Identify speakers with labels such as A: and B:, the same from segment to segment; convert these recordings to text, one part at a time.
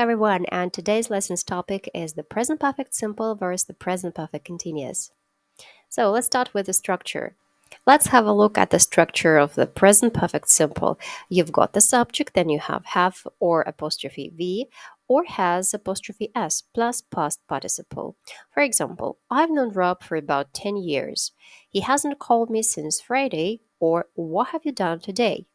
A: everyone, and today's lesson's topic is the present perfect simple versus the present perfect continuous. So let's start with the structure. Let's have a look at the structure of the present perfect simple. You've got the subject, then you have or apostrophe v or has apostrophe s plus past participle. For example, I've known Rob for about 10 years. He hasn't called me since Friday, or what have you done today?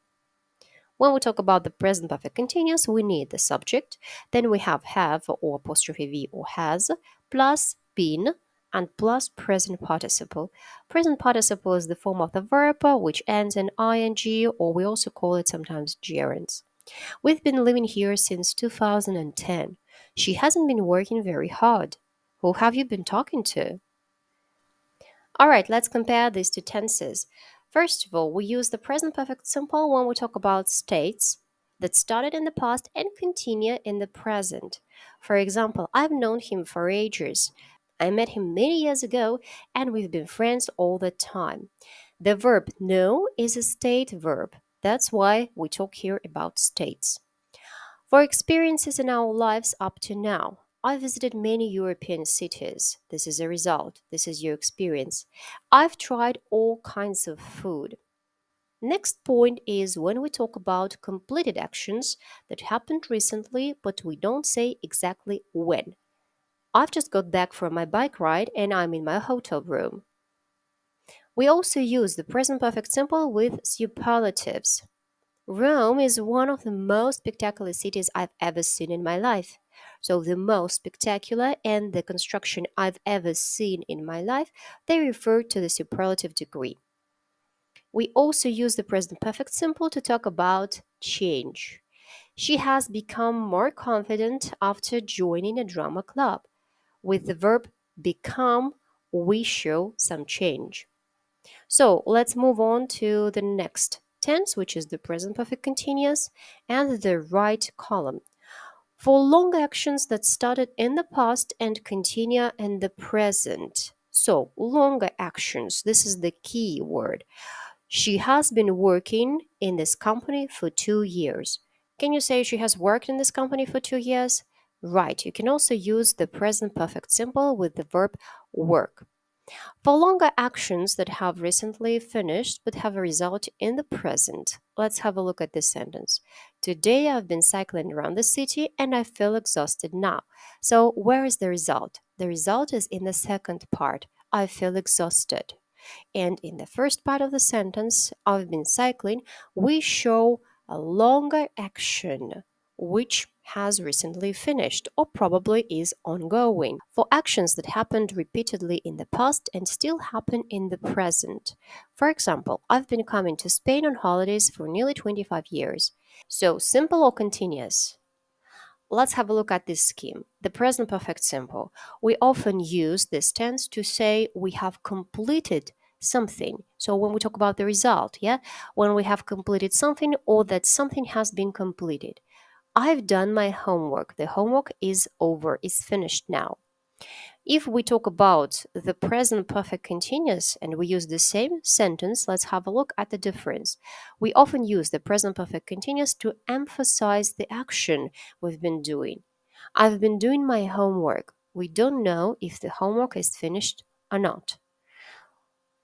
A: When we talk about the present perfect continuous, we need the subject, then we have or apostrophe v or has, plus been, and plus present participle. Present participle is the form of the verb which ends in ing, or we also call it sometimes gerunds. We've been living here since 2010. She hasn't been working very hard. Who have you been talking to? All right, let's compare these two tenses. First of all, we use the present perfect simple when we talk about states that started in the past and continue in the present. For example, I've known him for ages. I met him many years ago and we've been friends all the time. The verb know is a state verb. That's why we talk here about states. For experiences in our lives up to now, I visited many European cities. This is a result. This is your experience. I've tried all kinds of food. Next point is when we talk about completed actions that happened recently, but we don't say exactly when. I've just got back from my bike ride and I'm in my hotel room. We also use the present perfect simple with superlatives. Rome is one of the most spectacular cities I've ever seen in my life. So, the most spectacular and the construction I've ever seen in my life, they refer to the superlative degree. We also use the present perfect simple to talk about change. She has become more confident after joining a drama club. With the verb become, we show some change. So let's move on to the next tense, which is the present perfect continuous, and the right column. For long actions that started in the past and continue in the present. So, longer actions, this is the key word. She has been working in this company for 2 years. Can you say she has worked in this company for 2 years? Right, you can also use the present perfect simple with the verb work. For longer actions that have recently finished but have a result in the present, let's have a look at this sentence. Today I've been cycling around the city and I feel exhausted now. So, where is the result? The result is in the second part. I feel exhausted. And in the first part of the sentence, I've been cycling, we show a longer action which has recently finished or probably is ongoing. For actions that happened repeatedly in the past and still happen in the present. For example, I've been coming to Spain on holidays for nearly 25 years. So, simple or continuous? Let's have a look at this scheme. The present perfect simple. We often use this tense to say we have completed something. So when we talk about the result, yeah, when we have completed something or that something has been completed. I've done my homework. The homework is over, is finished now. If we talk about the present perfect continuous and we use the same sentence, let's have a look at the difference. We often use the present perfect continuous to emphasize the action we've been doing. I've been doing my homework. We don't know if the homework is finished or not.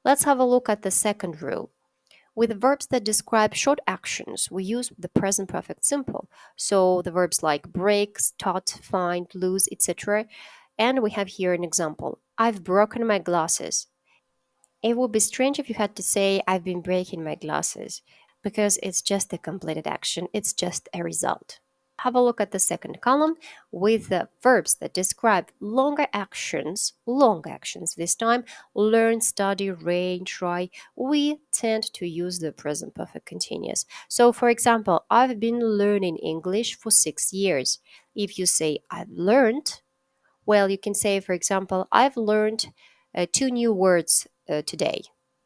A: Let's have a look at the second rule. With verbs that describe short actions, we use the present perfect simple. So the verbs like break, start, find, lose, etc. And we have here an example. I've broken my glasses. It would be strange if you had to say, I've been breaking my glasses, because it's just a completed action, it's just a result. Have a look at the second column with the verbs that describe longer actions, long actions this time, learn, study, read, try. We tend to use the present perfect continuous. So, for example, I've been learning English for 6 years. If you say, I've learned, well, you can say, for example, I've learned two new words today.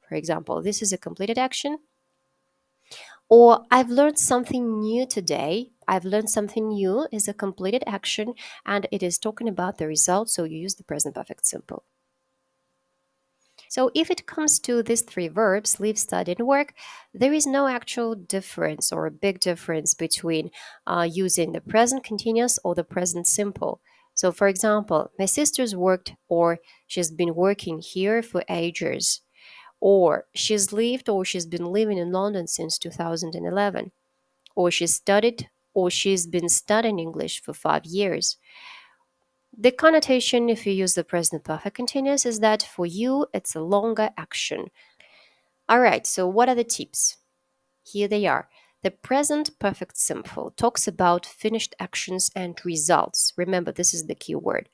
A: For example, this is a completed action. Or I've learned something new today. I've learned something new is a completed action and it is talking about the result, so you use the present perfect simple. So if it comes to these three verbs, live, study, and work, there is no actual difference or a big difference between using the present continuous or the present simple. So, for example, my sister's worked or she's been working here for ages, or she's lived or she's been living in London since 2011, or she studied or she's been studying English for 5 years. The connotation, if you use the present perfect continuous, is that for you it's a longer action. All right, so what are the tips? Here they are. The present perfect simple talks about finished actions and results. Remember, this is the key word.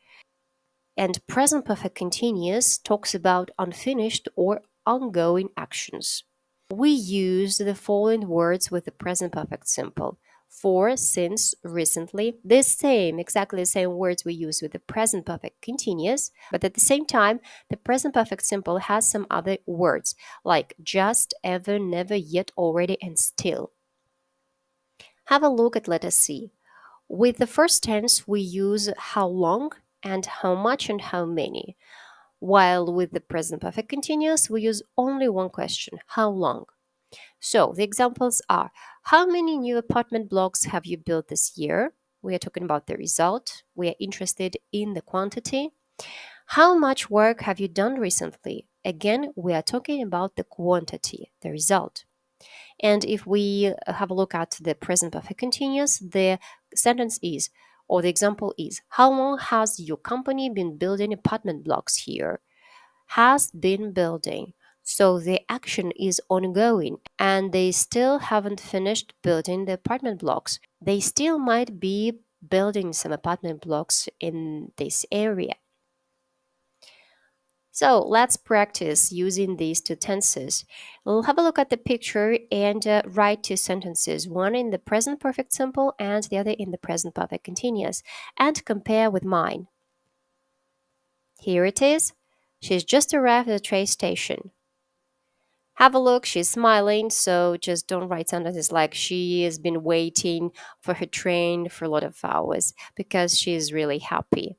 A: And present perfect continuous talks about unfinished or ongoing actions. We use the following words with the present perfect simple: for, since, recently. Exactly the same words we use with the present perfect continuous, but at the same time, the present perfect simple has some other words like just, ever, never, yet, already, and still. Have a look at letter C. With the first tense, we use how long and how much and how many, while with the present perfect continuous, we use only one question: how long? So the examples are: how many new apartment blocks have you built this year? We are talking about the result. We are interested in the quantity. How much work have you done recently? Again, we are talking about the quantity, the result. And if we have a look at the present perfect continuous, the sentence is, or the example is: how long has your company been building apartment blocks here? Has been building. So the action is ongoing and they still haven't finished building the apartment blocks. They still might be building some apartment blocks in this area. So let's practice using these two tenses. We'll have a look at the picture and write two sentences, one in the present perfect simple and the other in the present perfect continuous, and compare with mine. Here it is. She's just arrived at the train station. Have a look, she's smiling, so just don't write sentences like she has been waiting for her train for a lot of hours because she's really happy.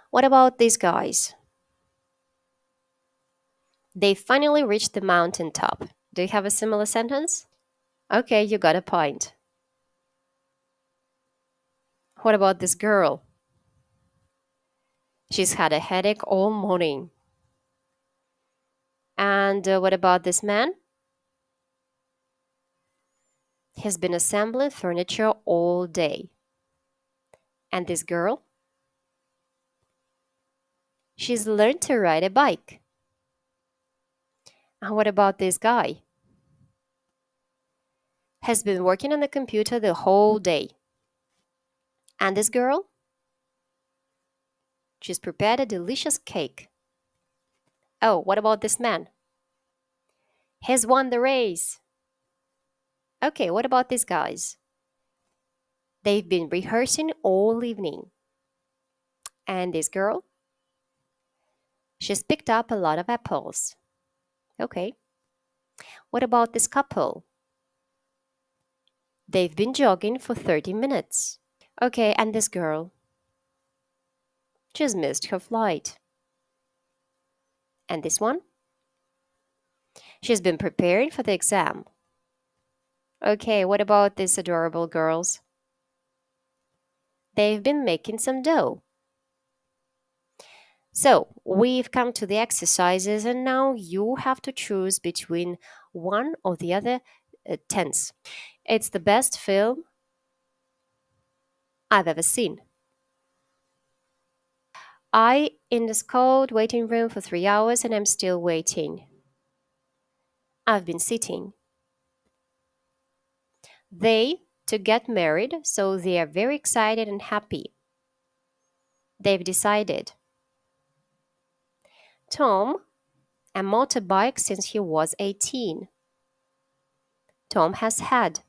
A: What about these guys? They finally reached the mountain top. Do you have a similar sentence? Okay, you got a point. What about this girl? She's had a headache all morning. And what about this man? He's been assembling furniture all day. And this girl? She's learned to ride a bike. And what about this guy? Has been working on the computer the whole day. And this girl? She's prepared a delicious cake. Oh, what about this man? He's won the race. Okay, what about these guys? They've been rehearsing all evening. And this girl? She's picked up a lot of apples. Okay. What about this couple? They've been jogging for 30 minutes. Okay, and this girl? She's missed her flight. And this one? She's been preparing for the exam. Okay, what about these adorable girls? They've been making some dough. So, we've come to the exercises, and now you have to choose between one or the other tense. It's the best film I've ever seen. I in this cold waiting room for 3 hours and I'm still waiting. I've been sitting. They to get married, so they are very excited and happy. They've decided. Tom, a motorbike since he was 18. Tom has had.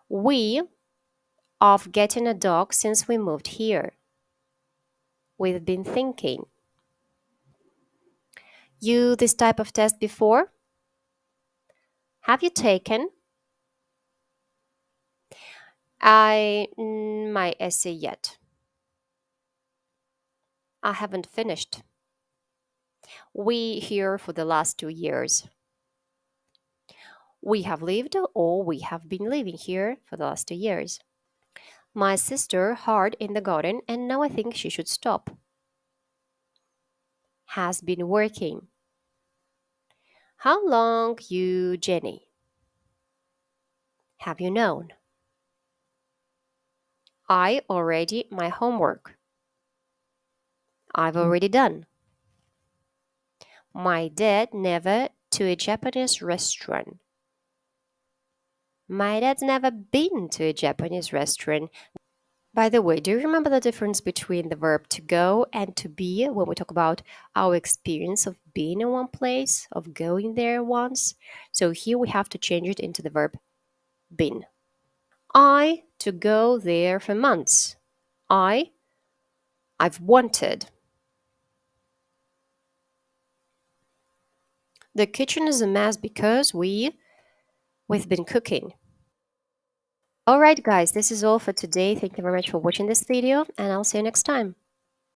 A: We of getting a dog since we moved here. We've been thinking. You this type of test before? Have you taken? My essay yet. I haven't finished. We here for the last 2 years. We have lived or we have been living here for the last 2 years. My sister hard in the garden and now I think she should stop. Has been working. How long you, Jenny? Have you known? I already my homework. I've already done. My dad never to a Japanese restaurant. My dad's never been to a Japanese restaurant. By the way, do you remember the difference between the verb to go and to be when we talk about our experience of being in one place, of going there once? So here we have to change it into the verb been. I to go there for months. I've wanted. The kitchen is a mess because we've been cooking. Alright guys, this is all for today. Thank you very much for watching this video and I'll see you next time.